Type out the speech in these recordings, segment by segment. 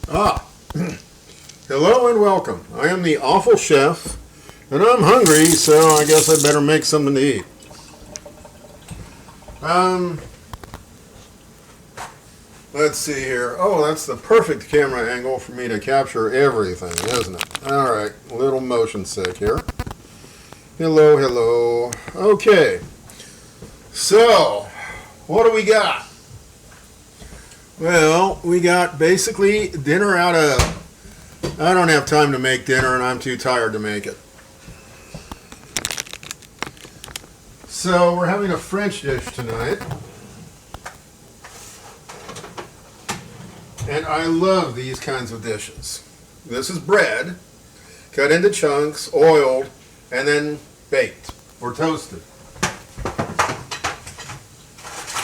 Ah, hello and welcome. I am the Awful Chef, and I'm hungry, so I guess I better make something to eat. Let's see here. Oh, that's the perfect camera angle for me to capture everything, isn't it? All right, a little motion sick here. Hello, hello. Okay, so what do we got? Well, we got basically dinner out of... I don't have time to make dinner, and I'm too tired to make it. So we're having a French dish tonight. And I love these kinds of dishes. This is bread, cut into chunks, oiled, and then baked or toasted.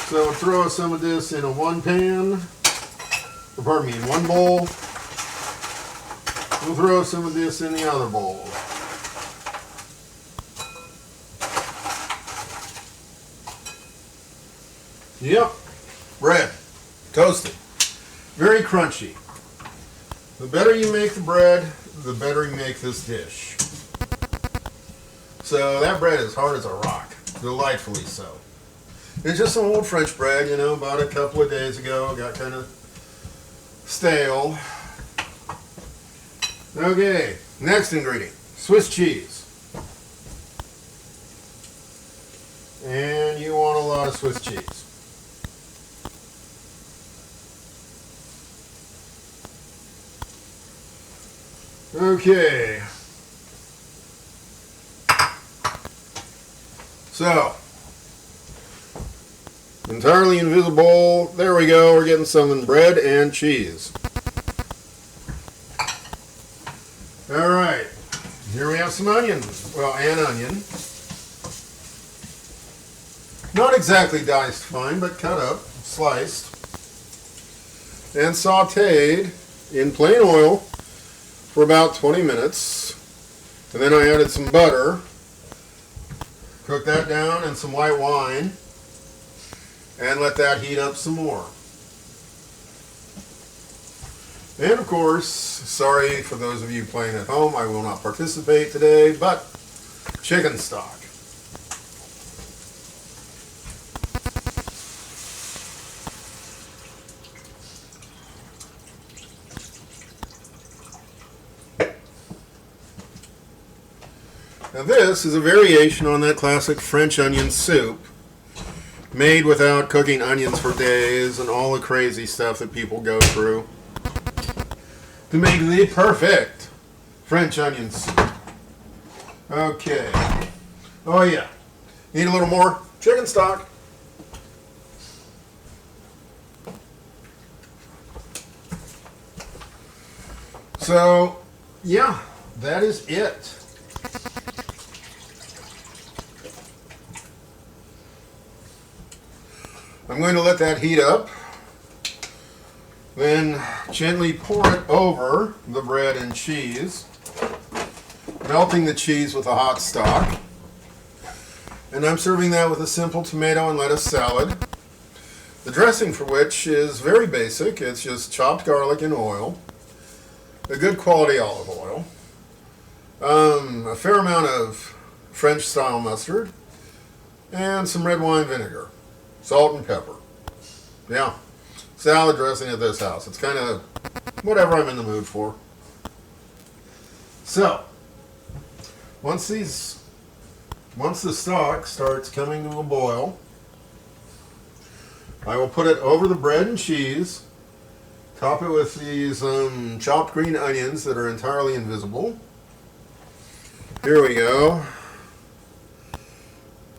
So throw some of this in one bowl. We'll throw some of this in the other bowl. Yep, bread, toasted, very crunchy. The better you make the bread, the better you make this dish. So that bread is hard as a rock, delightfully so. It's just some old French bread, bought a couple of days ago, got kind of stale. Okay, next ingredient, Swiss cheese. And you want a lot of Swiss cheese. Okay. So, entirely invisible. There we go. We're getting some bread and cheese. All right. Here we have some onions. Well, an onion. Not exactly diced fine, but cut up, sliced, and sauteed in plain oil for about 20 minutes. And then I added some butter. Cook that down and some white wine. And let that heat up some more. And of course, sorry for those of you playing at home, I will not participate today, but chicken stock. Now this is a variation on that classic French onion soup, made without cooking onions for days and all the crazy stuff that people go through to make the perfect French onion soup. Okay. Oh yeah. Need a little more chicken stock. So, yeah, that is it. I'm going to let that heat up, then gently pour it over the bread and cheese, melting the cheese with the hot stock. And I'm serving that with a simple tomato and lettuce salad, the dressing for which is very basic. It's just chopped garlic and oil, a good quality olive oil, a fair amount of French style mustard, and some red wine vinegar. Salt and pepper. Yeah. Salad dressing at this house. It's kind of whatever I'm in the mood for. So, once the stock starts coming to a boil, I will put it over the bread and cheese, top it with these chopped green onions that are entirely invisible. Here we go.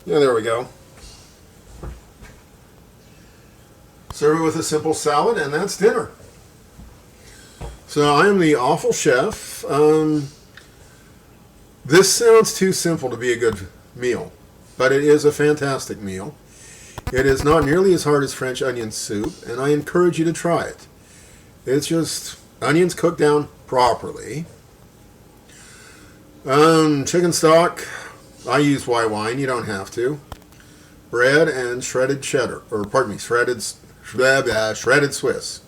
Yeah, there we go. Serve it with a simple salad, and that's dinner. So I am the Awful Chef. This sounds too simple to be a good meal, but it is a fantastic meal. It is not nearly as hard as French onion soup, and I encourage you to try it. It's just onions cooked down properly. Chicken stock, I use white wine, you don't have to. Bread and shredded cheddar, shredded Swiss.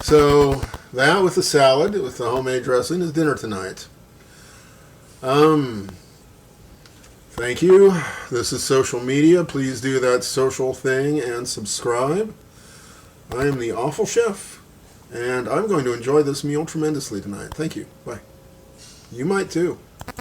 So that with the salad, with the homemade dressing, is dinner tonight. Thank you. This is social media. Please do that social thing and subscribe. I am the Awful Chef, and I'm going to enjoy this meal tremendously tonight. Thank you. Bye. You might too.